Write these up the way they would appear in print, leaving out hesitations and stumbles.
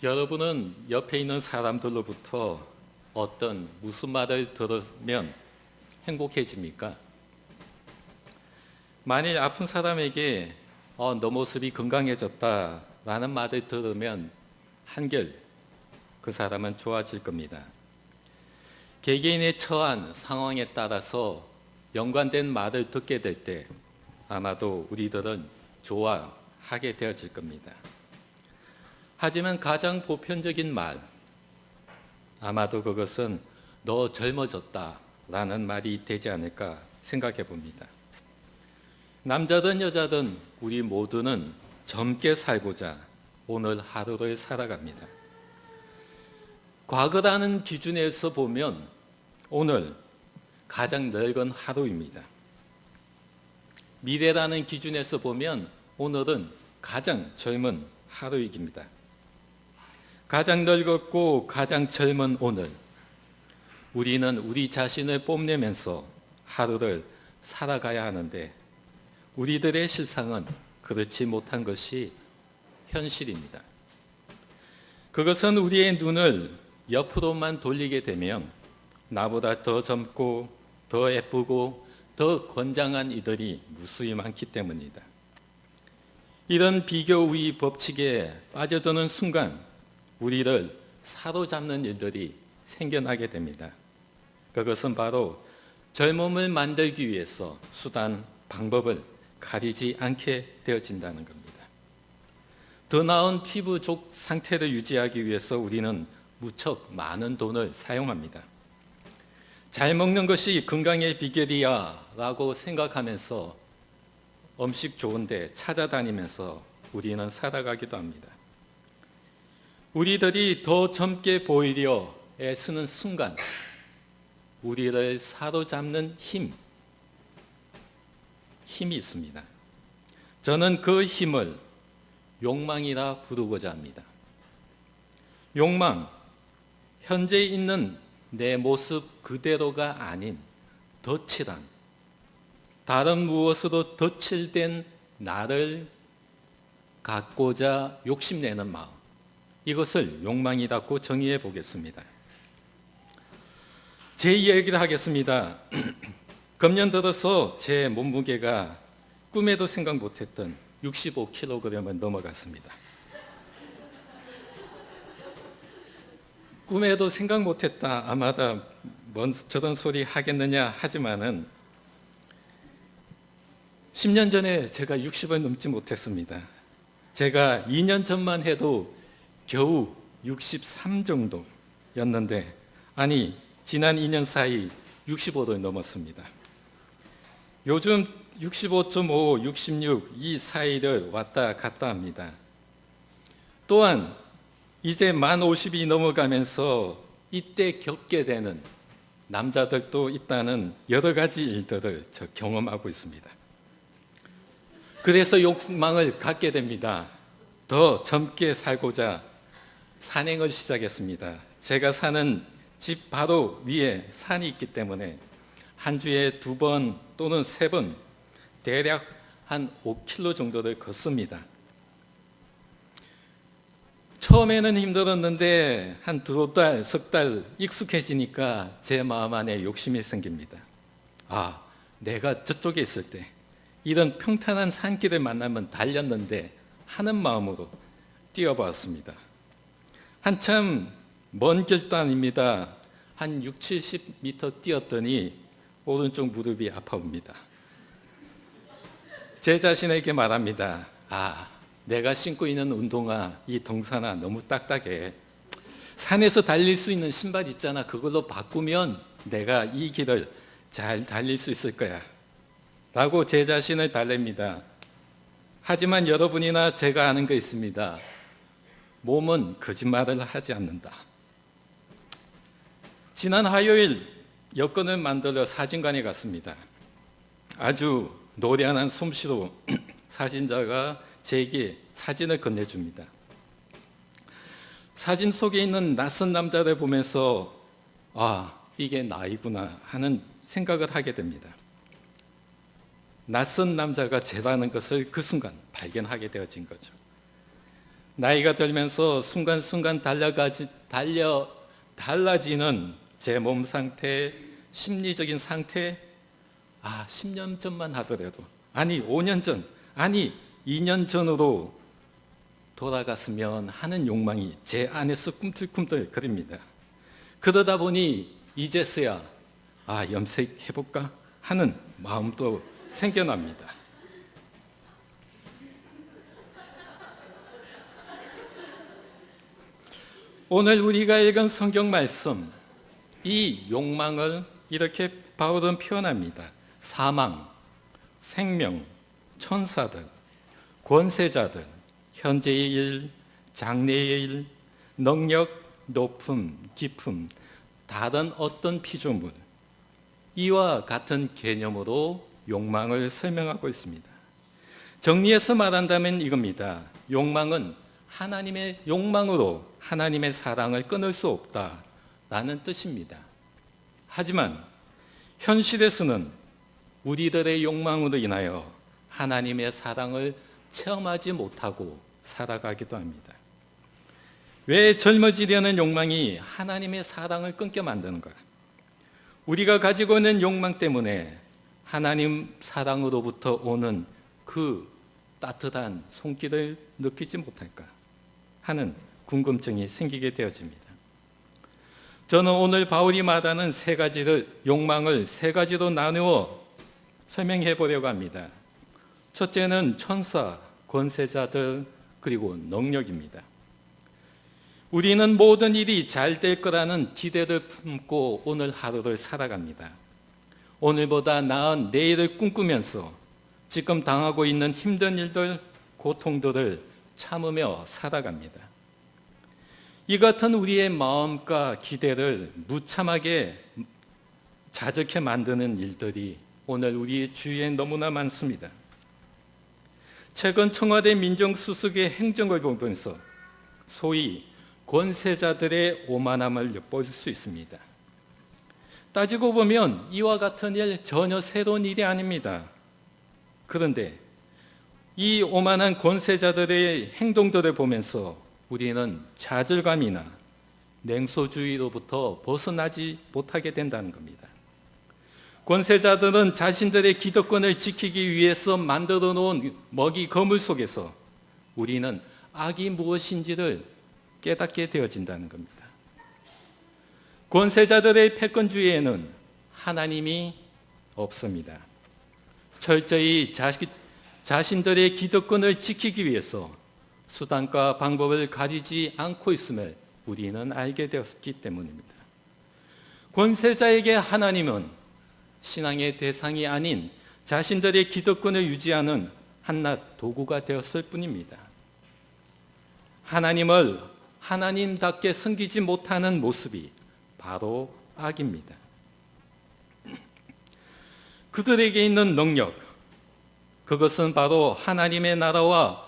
여러분은 옆에 있는 사람들로부터 무슨 말을 들으면 행복해집니까? 만일 아픈 사람에게 너 모습이 건강해졌다 라는 말을 들으면 한결 그 사람은 좋아질 겁니다. 개개인의 처한 상황에 따라서 연관된 말을 듣게 될 때 아마도 우리들은 좋아하게 되어질 겁니다. 하지만 가장 보편적인 말, 아마도 그것은 너 젊어졌다 라는 말이 되지 않을까 생각해 봅니다. 남자든 여자든 우리 모두는 젊게 살고자 오늘 하루를 살아갑니다. 과거라는 기준에서 보면 오늘 가장 늙은 하루입니다. 미래라는 기준에서 보면 오늘은 가장 젊은 하루입니다. 가장 늙었고 가장 젊은 오늘, 우리는 우리 자신을 뽐내면서 하루를 살아가야 하는데 우리들의 실상은 그렇지 못한 것이 현실입니다. 그것은 우리의 눈을 옆으로만 돌리게 되면 나보다 더 젊고 더 예쁘고 더 건장한 이들이 무수히 많기 때문이다. 이런 비교 우위 법칙에 빠져드는 순간 우리를 사로잡는 일들이 생겨나게 됩니다. 그것은 바로 젊음을 만들기 위해서 수단, 방법을 가리지 않게 되어진다는 겁니다. 더 나은 피부 상태를 유지하기 위해서 우리는 무척 많은 돈을 사용합니다. 잘 먹는 것이 건강의 비결이야 라고 생각하면서 음식 좋은데 찾아다니면서 우리는 살아가기도 합니다. 우리들이 더 젊게 보이려 애쓰는 순간 우리를 사로잡는 힘이 있습니다. 저는 그 힘을 욕망이라 부르고자 합니다. 욕망, 현재 있는 내 모습 그대로가 아닌 덧칠한, 다른 무엇으로 덧칠된 나를 갖고자 욕심내는 마음, 이것을 욕망이라고 정의해 보겠습니다. 제 이야기를 하겠습니다. 금년 들어서 제 몸무게가 꿈에도 생각 못했던 65kg을 넘어갔습니다. 꿈에도 생각 못했다. 아마도 뭔 저런 소리 하겠느냐 하지만은 10년 전에 제가 60을 넘지 못했습니다. 제가 2년 전만 해도 겨우 63 정도였는데 지난 2년 사이 65를 넘었습니다. 요즘 65.5, 66 이 사이를 왔다 갔다 합니다. 또한 이제 만 50이 넘어가면서 이때 겪게 되는 남자들도 있다는 여러 가지 일들을 저 경험하고 있습니다. 그래서 욕망을 갖게 됩니다. 더 젊게 살고자 산행을 시작했습니다. 제가 사는 집 바로 위에 산이 있기 때문에 한 주에 2번 또는 3번 대략 한 5km 정도를 걷습니다. 처음에는 힘들었는데 한 2달, 석 달 익숙해지니까 제 마음 안에 욕심이 생깁니다. 내가 저쪽에 있을 때 이런 평탄한 산길을 만나면 달렸는데 하는 마음으로 뛰어봤습니다. 한참 먼 길도 아닙니다. 한 60-70m 뛰었더니 오른쪽 무릎이 아파옵니다. 제 자신에게 말합니다. 내가 신고 있는 운동화, 이 동사나 너무 딱딱해. 산에서 달릴 수 있는 신발 있잖아. 그걸로 바꾸면 내가 이 길을 잘 달릴 수 있을 거야. 라고 제 자신을 달랩니다. 하지만 여러분이나 제가 아는 거 있습니다. 몸은 거짓말을 하지 않는다. 지난 화요일 여권을 만들어 사진관에 갔습니다. 아주 노련한 솜씨로 사진자가 제게 사진을 건네줍니다. 사진 속에 있는 낯선 남자를 보면서 이게 나이구나 하는 생각을 하게 됩니다. 낯선 남자가 제라는 것을 그 순간 발견하게 되어진 거죠. 나이가 들면서 순간순간 달라지는 제 몸 상태, 심리적인 상태, 10년 전만 하더라도, 아니 5년 전, 아니 2년 전으로 돌아갔으면 하는 욕망이 제 안에서 꿈틀꿈틀 거립니다. 그러다 보니 이제서야 염색해볼까 하는 마음도 생겨납니다. 오늘 우리가 읽은 성경 말씀, 이 욕망을 이렇게 바울은 표현합니다. 사망, 생명, 천사들, 권세자들, 현재의 일, 장래의 일, 능력, 높음, 깊음, 다른 어떤 피조물, 이와 같은 개념으로 욕망을 설명하고 있습니다. 정리해서 말한다면 이겁니다. 욕망은 하나님의 욕망으로 하나님의 사랑을 끊을 수 없다라는 뜻입니다. 하지만 현실에서는 우리들의 욕망으로 인하여 하나님의 사랑을 체험하지 못하고 살아가기도 합니다. 왜 젊어지려는 욕망이 하나님의 사랑을 끊게 만드는가? 우리가 가지고 있는 욕망 때문에 하나님 사랑으로부터 오는 그 따뜻한 손길을 느끼지 못할까 하는 궁금증이 생기게 되어집니다. 저는 오늘 바울이 말하는 욕망을 세 가지로 나누어 설명해 보려고 합니다. 첫째는 천사, 권세자들, 그리고 능력입니다. 우리는 모든 일이 잘 될 거라는 기대를 품고 오늘 하루를 살아갑니다. 오늘보다 나은 내일을 꿈꾸면서 지금 당하고 있는 힘든 일들, 고통들을 참으며 살아갑니다. 이 같은 우리의 마음과 기대를 무참하게 자적해 만드는 일들이 오늘 우리 주위에 너무나 많습니다. 최근 청와대 민정수석의 행정을 보면서 소위 권세자들의 오만함을 엿볼 수 있습니다. 따지고 보면 이와 같은 일 전혀 새로운 일이 아닙니다. 그런데 이 오만한 권세자들의 행동들을 보면서 우리는 좌절감이나 냉소주의로부터 벗어나지 못하게 된다는 겁니다. 권세자들은 자신들의 기득권을 지키기 위해서 만들어 놓은 먹이 거물 속에서 우리는 악이 무엇인지를 깨닫게 되어진다는 겁니다. 권세자들의 패권주의에는 하나님이 없습니다. 철저히 자신들의 기득권을 지키기 위해서 수단과 방법을 가리지 않고 있음을 우리는 알게 되었기 때문입니다. 권세자에게 하나님은 신앙의 대상이 아닌 자신들의 기득권을 유지하는 한낱 도구가 되었을 뿐입니다. 하나님을 하나님답게 섬기지 못하는 모습이 바로 악입니다. 그들에게 있는 능력, 그것은 바로 하나님의 나라와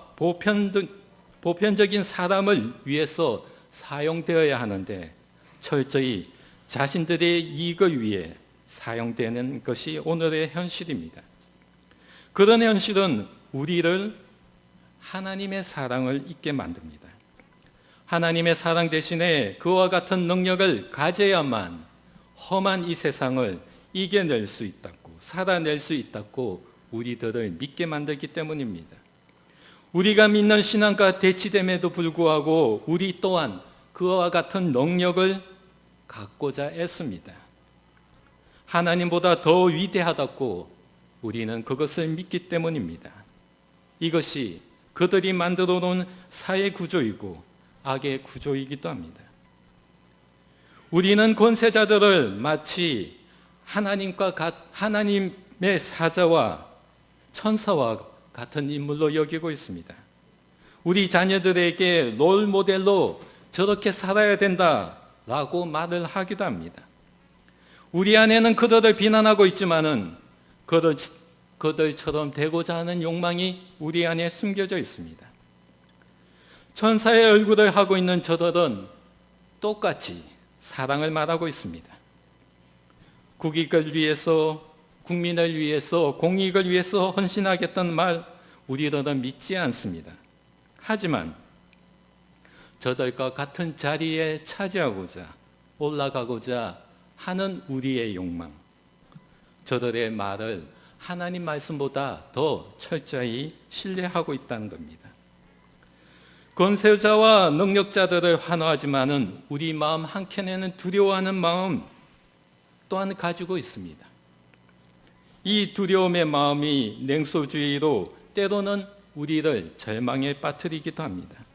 보편적인 사람을 위해서 사용되어야 하는데 철저히 자신들의 이익을 위해 사용되는 것이 오늘의 현실입니다. 그런 현실은 우리를 하나님의 사랑을 잊게 만듭니다. 하나님의 사랑 대신에 그와 같은 능력을 가져야만 험한 이 세상을 이겨낼 수 있다고, 살아낼 수 있다고 우리들을 믿게 만들기 때문입니다. 우리가 믿는 신앙과 대치됨에도 불구하고 우리 또한 그와 같은 능력을 갖고자 애씁니다. 하나님보다 더 위대하다고 우리는 그것을 믿기 때문입니다. 이것이 그들이 만들어 놓은 사회 구조이고 악의 구조이기도 합니다. 우리는 권세자들을 마치 하나님의 사자와 천사와 같은 인물로 여기고 있습니다. 우리 자녀들에게 롤 모델로 저렇게 살아야 된다라고 말을 하기도 합니다. 우리 안에는 그들을 비난하고 있지만은 그들처럼 되고자 하는 욕망이 우리 안에 숨겨져 있습니다. 천사의 얼굴을 하고 있는 저들은 똑같이 사랑을 말하고 있습니다. 국익을 위해서, 국민을 위해서, 공익을 위해서 헌신하겠다는 말 우리들은 믿지 않습니다. 하지만 저들과 같은 자리에 차지하고자 올라가고자 하는 우리의 욕망, 저들의 말을 하나님 말씀보다 더 철저히 신뢰하고 있다는 겁니다. 권세자와 능력자들을 환호하지만은 우리 마음 한켠에는 두려워하는 마음 또한 가지고 있습니다. 이 두려움의 마음이 냉소주의로 때로는 우리를 절망에 빠뜨리기도 합니다.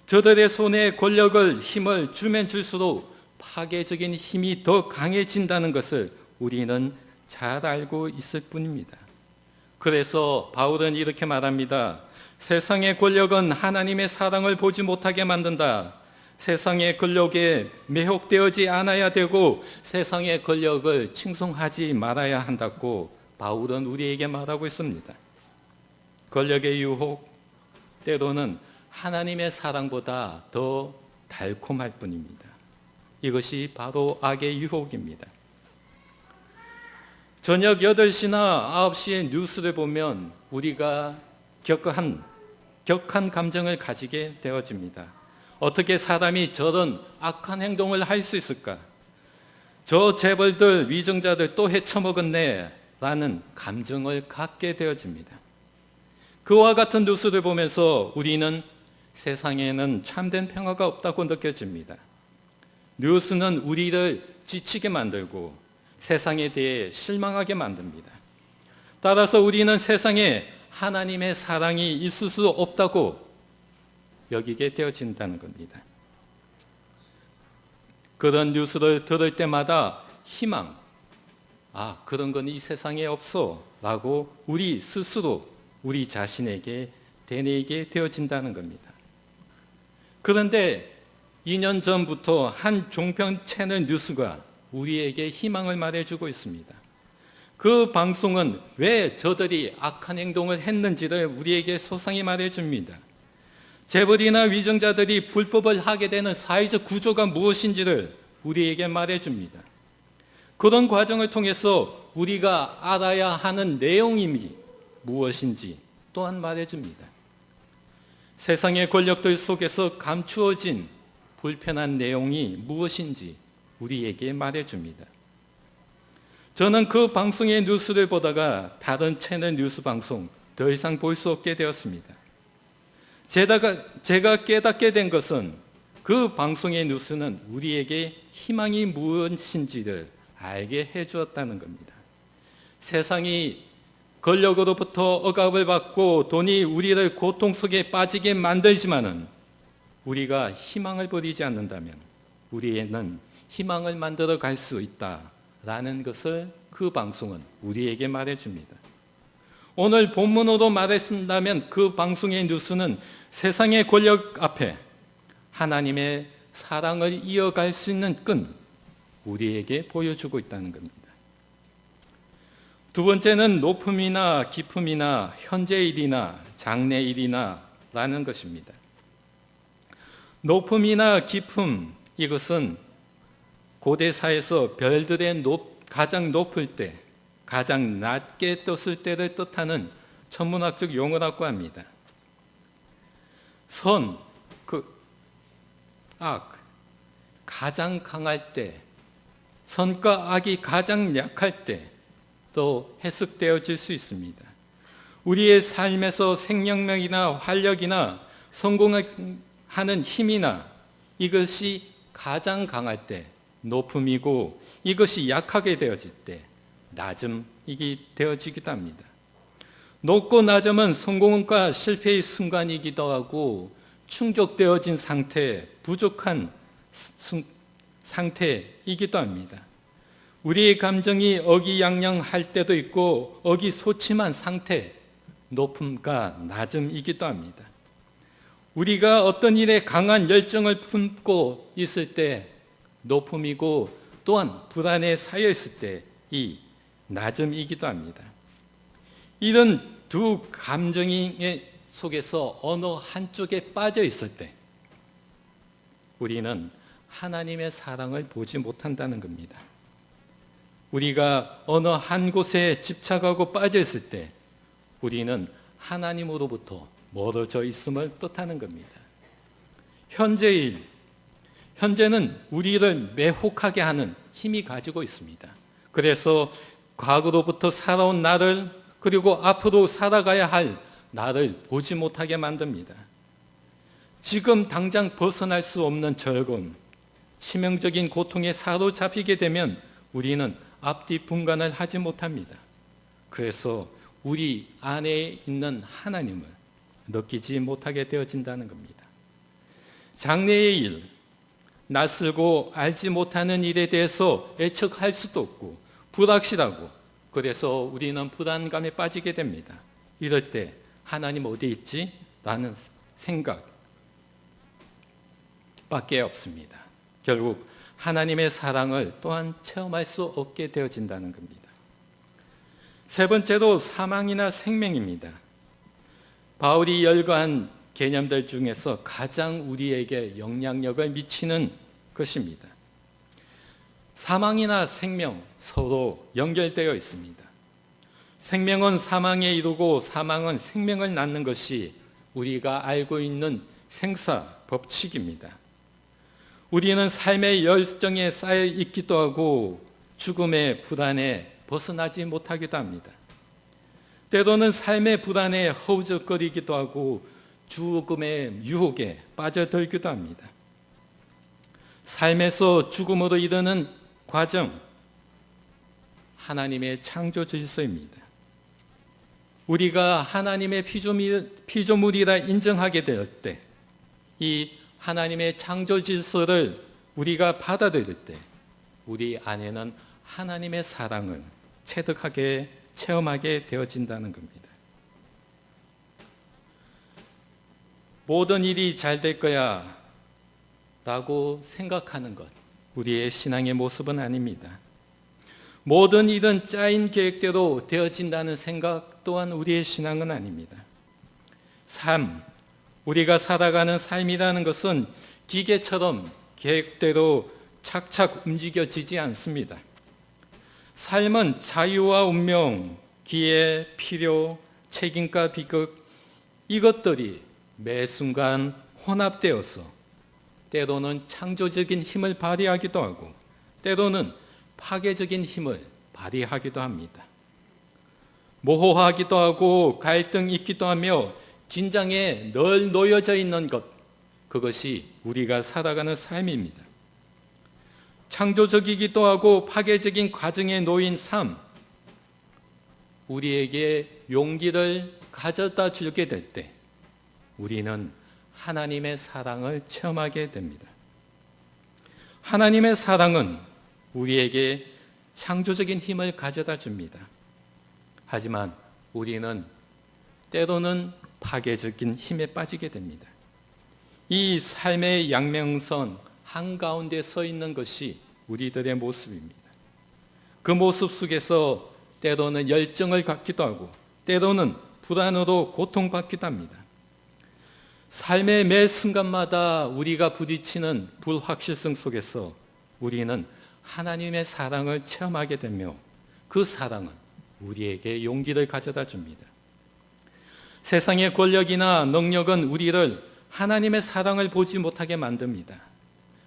저들의 손에 권력을 힘을 주면 줄수록 파괴적인 힘이 더 강해진다는 것을 우리는 잘 알고 있을 뿐입니다. 그래서 바울은 이렇게 말합니다. 세상의 권력은 하나님의 사랑을 보지 못하게 만든다. 세상의 권력에 매혹되어지 않아야 되고 세상의 권력을 칭송하지 말아야 한다고 바울은 우리에게 말하고 있습니다. 권력의 유혹, 때로는 하나님의 사랑보다 더 달콤할 뿐입니다. 이것이 바로 악의 유혹입니다. 저녁 8시나 9시에 뉴스를 보면 우리가 격한 감정을 가지게 되어집니다. 어떻게 사람이 저런 악한 행동을 할 수 있을까? 저 재벌들, 위정자들 또 헤쳐먹었네 라는 감정을 갖게 되어집니다. 그와 같은 뉴스를 보면서 우리는 세상에는 참된 평화가 없다고 느껴집니다. 뉴스는 우리를 지치게 만들고 세상에 대해 실망하게 만듭니다. 따라서 우리는 세상에 하나님의 사랑이 있을 수 없다고 여기게 되어진다는 겁니다. 그런 뉴스를 들을 때마다 희망, 그런 건 이 세상에 없어 라고 우리 스스로 우리 자신에게 되뇌이게 되어진다는 겁니다. 그런데 2년 전부터 한 종편 채널 뉴스가 우리에게 희망을 말해주고 있습니다. 그 방송은 왜 저들이 악한 행동을 했는지를 우리에게 소상히 말해줍니다. 재벌이나 위정자들이 불법을 하게 되는 사회적 구조가 무엇인지를 우리에게 말해줍니다. 그런 과정을 통해서 우리가 알아야 하는 내용이 무엇인지 또한 말해줍니다. 세상의 권력들 속에서 감추어진 불편한 내용이 무엇인지 우리에게 말해줍니다. 저는 그 방송의 뉴스를 보다가 다른 채널 뉴스 방송 더 이상 볼 수 없게 되었습니다. 제가 깨닫게 된 것은 그 방송의 뉴스는 우리에게 희망이 무엇인지를 알게 해주었다는 겁니다. 세상이 권력으로부터 억압을 받고 돈이 우리를 고통 속에 빠지게 만들지만은 우리가 희망을 버리지 않는다면 우리에는 희망을 만들어 갈 수 있다라는 것을 그 방송은 우리에게 말해줍니다. 오늘 본문으로 말했다면 그 방송의 뉴스는 세상의 권력 앞에 하나님의 사랑을 이어갈 수 있는 끈 우리에게 보여주고 있다는 겁니다. 두 번째는 높음이나 기품이나 현재일이나 장래일이나 라는 것입니다. 높음이나 기품, 이것은 고대사에서 별들의 가장 높을 때, 가장 낮게 떴을 때를 뜻하는 천문학적 용어라고 합니다. 선, 악, 가장 강할 때, 선과 악이 가장 약할 때 또 해석되어질 수 있습니다. 우리의 삶에서 생명력이나 활력이나 성공하는 힘이나 이것이 가장 강할 때 높음이고 이것이 약하게 되어질 때 낮음이 되어지기도 합니다. 높고 낮음은 성공과 실패의 순간이기도 하고 충족되어진 상태, 부족한 상태이기도 합니다. 우리의 감정이 어기양양할 때도 있고 어기소침한 상태, 높음과 낮음이기도 합니다. 우리가 어떤 일에 강한 열정을 품고 있을 때 높음이고 또한 불안에 쌓여 있을 때 이 낮음이기도 합니다. 이런 두 감정의 속에서 어느 한쪽에 빠져 있을 때 우리는 하나님의 사랑을 보지 못한다는 겁니다. 우리가 어느 한 곳에 집착하고 빠져 있을 때 우리는 하나님으로부터 멀어져 있음을 뜻하는 겁니다. 현재는 우리를 매혹하게 하는 힘이 가지고 있습니다. 그래서 과거로부터 살아온 나를, 그리고 앞으로 살아가야 할 나를 보지 못하게 만듭니다. 지금 당장 벗어날 수 없는 절금, 치명적인 고통에 사로잡히게 되면 우리는 앞뒤 분간을 하지 못합니다. 그래서 우리 안에 있는 하나님을 느끼지 못하게 되어진다는 겁니다. 장래의 일, 낯설고 알지 못하는 일에 대해서 예측할 수도 없고 불확실하고, 그래서 우리는 불안감에 빠지게 됩니다. 이럴 때 하나님 어디 있지? 라는 생각밖에 없습니다. 결국 하나님의 사랑을 또한 체험할 수 없게 되어진다는 겁니다. 세 번째로 사망이나 생명입니다. 바울이 열거한 개념들 중에서 가장 우리에게 영향력을 미치는 것입니다. 사망이나 생명 서로 연결되어 있습니다. 생명은 사망에 이르고 사망은 생명을 낳는 것이 우리가 알고 있는 생사 법칙입니다. 우리는 삶의 열정에 쌓여 있기도 하고 죽음의 불안에 벗어나지 못하기도 합니다. 때로는 삶의 불안에 허우적거리기도 하고 죽음의 유혹에 빠져들기도 합니다. 삶에서 죽음으로 이르는 과정, 하나님의 창조 질서입니다. 우리가 하나님의 피조물이라 인정하게 될 때, 이 하나님의 창조 질서를 우리가 받아들일 때 우리 안에는 하나님의 사랑을 체득하게, 체험하게 되어진다는 겁니다. 모든 일이 잘 될 거야 라고 생각하는 것, 우리의 신앙의 모습은 아닙니다. 모든 일은 짜인 계획대로 되어진다는 생각 또한 우리의 신앙은 아닙니다. 우리가 살아가는 삶이라는 것은 기계처럼 계획대로 착착 움직여지지 않습니다. 삶은 자유와 운명, 기회, 필요, 책임과 비극, 이것들이 매 순간 혼합되어서 때로는 창조적인 힘을 발휘하기도 하고 때로는 파괴적인 힘을 발휘하기도 합니다. 모호하기도 하고 갈등이 있기도 하며 긴장에 늘 놓여져 있는 것, 그것이 우리가 살아가는 삶입니다. 창조적이기도 하고 파괴적인 과정에 놓인 삶, 우리에게 용기를 가져다 주게 될 때 우리는 하나님의 사랑을 체험하게 됩니다. 하나님의 사랑은 우리에게 창조적인 힘을 가져다 줍니다. 하지만 우리는 때로는 파괴적인 힘에 빠지게 됩니다. 이 삶의 양면성 한가운데 서 있는 것이 우리들의 모습입니다. 그 모습 속에서 때로는 열정을 갖기도 하고 때로는 불안으로 고통받기도 합니다. 삶의 매 순간마다 우리가 부딪히는 불확실성 속에서 우리는 하나님의 사랑을 체험하게 되며 그 사랑은 우리에게 용기를 가져다 줍니다. 세상의 권력이나 능력은 우리를 하나님의 사랑을 보지 못하게 만듭니다.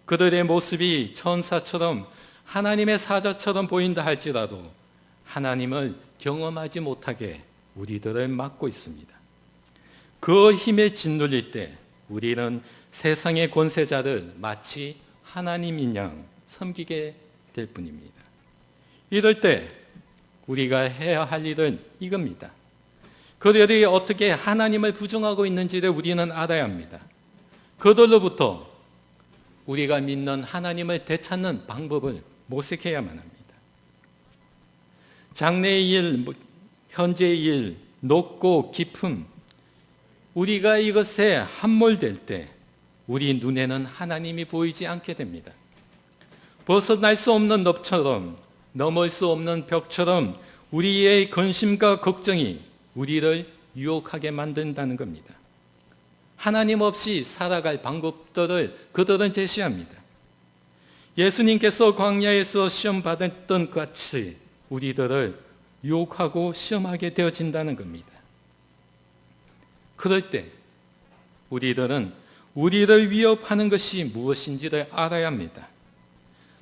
그들의 모습이 천사처럼 하나님의 사자처럼 보인다 할지라도 하나님을 경험하지 못하게 우리들을 막고 있습니다. 그 힘에 짓눌릴 때 우리는 세상의 권세자를 마치 하나님인 양 섬기게 될 뿐입니다. 이럴 때 우리가 해야 할 일은 이겁니다. 그들이 어떻게 하나님을 부정하고 있는지를 우리는 알아야 합니다. 그들로부터 우리가 믿는 하나님을 되찾는 방법을 모색해야만 합니다. 장래의 일, 현재의 일, 높고 깊음, 우리가 이것에 함몰될 때 우리 눈에는 하나님이 보이지 않게 됩니다. 벗어날 수 없는 늪처럼, 넘을 수 없는 벽처럼 우리의 근심과 걱정이 우리를 유혹하게 만든다는 겁니다. 하나님 없이 살아갈 방법들을 그들은 제시합니다. 예수님께서 광야에서 시험 받았던 것 같이 우리들을 유혹하고 시험하게 되어진다는 겁니다. 그럴 때 우리들은 우리를 위협하는 것이 무엇인지를 알아야 합니다.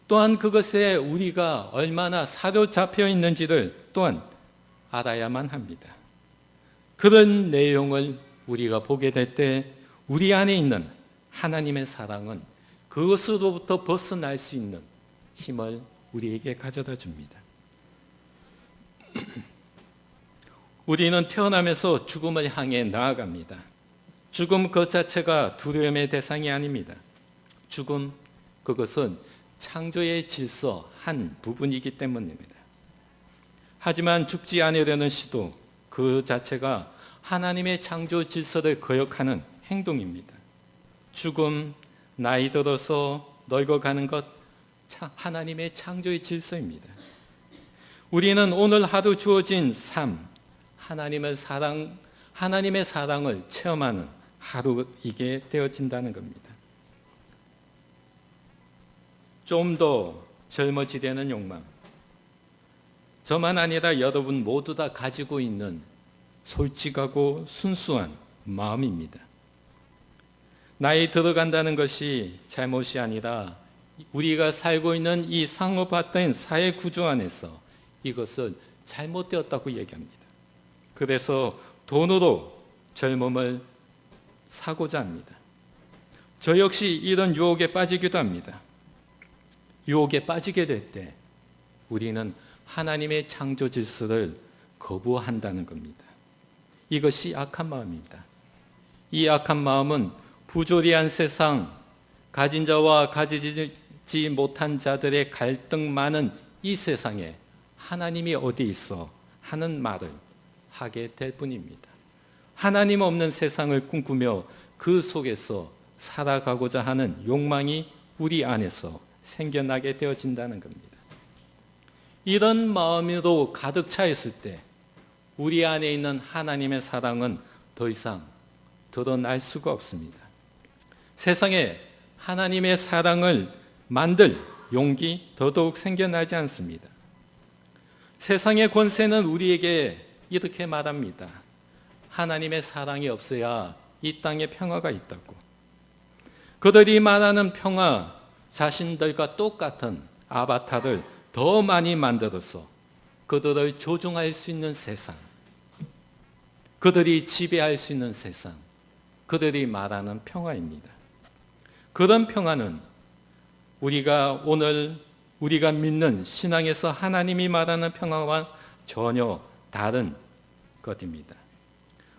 또한 그것에 우리가 얼마나 사로잡혀 있는지를 또한 알아야만 합니다. 그런 내용을 우리가 보게 될 때 우리 안에 있는 하나님의 사랑은 그것으로부터 벗어날 수 있는 힘을 우리에게 가져다 줍니다. 우리는 태어나면서 죽음을 향해 나아갑니다. 죽음 그 자체가 두려움의 대상이 아닙니다. 죽음, 그것은 창조의 질서 한 부분이기 때문입니다. 하지만 죽지 않으려는 시도, 그 자체가 하나님의 창조 질서를 거역하는 행동입니다. 죽음, 나이 들어서 늙어가는 것, 하나님의 창조의 질서입니다. 우리는 오늘 하루 주어진 삶, 하나님의 사랑을 체험하는 하루이게 되어진다는 겁니다. 좀 더 젊어지려는 욕망, 저만 아니라 여러분 모두 다 가지고 있는 솔직하고 순수한 마음입니다. 나이 들어간다는 것이 잘못이 아니라 우리가 살고 있는 이 상업화된 사회 구조 안에서 이것은 잘못되었다고 얘기합니다. 그래서 돈으로 젊음을 사고자 합니다. 저 역시 이런 유혹에 빠지기도 합니다. 유혹에 빠지게 될 때 우리는 하나님의 창조 질서를 거부한다는 겁니다. 이것이 악한 마음입니다. 이 악한 마음은 부조리한 세상, 가진 자와 가지지 못한 자들의 갈등 많은 이 세상에 하나님이 어디 있어 하는 말을 하게 될 뿐입니다. 하나님 없는 세상을 꿈꾸며 그 속에서 살아가고자 하는 욕망이 우리 안에서 생겨나게 되어진다는 겁니다. 이런 마음으로 가득 차 있을 때 우리 안에 있는 하나님의 사랑은 더 이상 드러날 수가 없습니다. 세상에 하나님의 사랑을 만들 용기 더더욱 생겨나지 않습니다. 세상의 권세는 우리에게 이렇게 말합니다. 하나님의 사랑이 없어야 이 땅에 평화가 있다고. 그들이 말하는 평화, 자신들과 똑같은 아바타를 더 많이 만들어서 그들을 조종할 수 있는 세상, 그들이 지배할 수 있는 세상, 그들이 말하는 평화입니다. 그런 평화는 우리가 믿는 신앙에서 하나님이 말하는 평화와 전혀 다른 것입니다.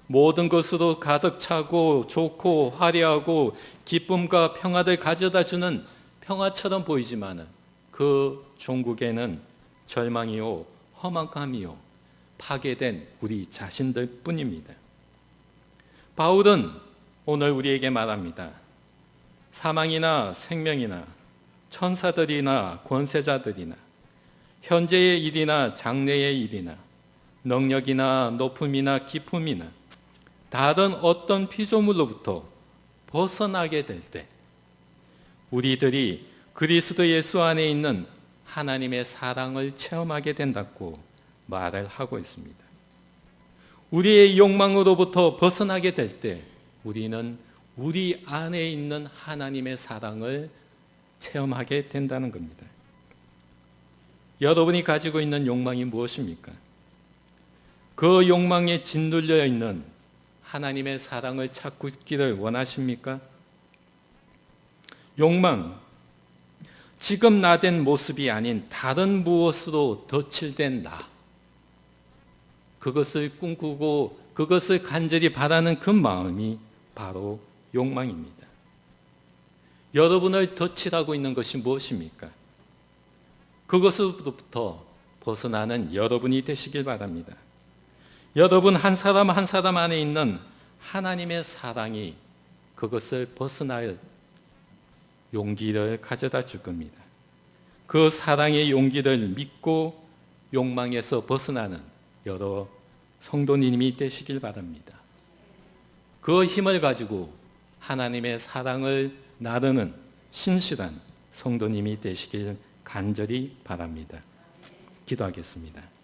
모든 것으로 가득 차고 좋고 화려하고 기쁨과 평화를 가져다 주는 평화처럼 보이지만 그 종국에는 절망이요, 험악함이요, 파괴된 우리 자신들 뿐입니다. 바울은 오늘 우리에게 말합니다. 사망이나 생명이나 천사들이나 권세자들이나 현재의 일이나 장래의 일이나 능력이나 높음이나 기품이나 다른 어떤 피조물로부터 벗어나게 될 때 우리들이 그리스도 예수 안에 있는 하나님의 사랑을 체험하게 된다고 말을 하고 있습니다. 우리의 욕망으로부터 벗어나게 될 때 우리는 우리 안에 있는 하나님의 사랑을 체험하게 된다는 겁니다. 여러분이 가지고 있는 욕망이 무엇입니까? 그 욕망에 짓눌려 있는 하나님의 사랑을 찾고 있기를 원하십니까? 욕망, 지금 나된 모습이 아닌 다른 무엇으로 덧칠된 나, 그것을 꿈꾸고 그것을 간절히 바라는 그 마음이 바로 욕망입니다. 여러분을 덧칠하고 있는 것이 무엇입니까? 그것으로부터 벗어나는 여러분이 되시길 바랍니다. 여러분 한 사람 한 사람 안에 있는 하나님의 사랑이 그것을 벗어날 용기를 가져다 줄 겁니다. 그 사랑의 용기를 믿고 욕망에서 벗어나는 여러 성도님이 되시길 바랍니다. 그 힘을 가지고 하나님의 사랑을 나르는 신실한 성도님이 되시길 간절히 바랍니다. 기도하겠습니다.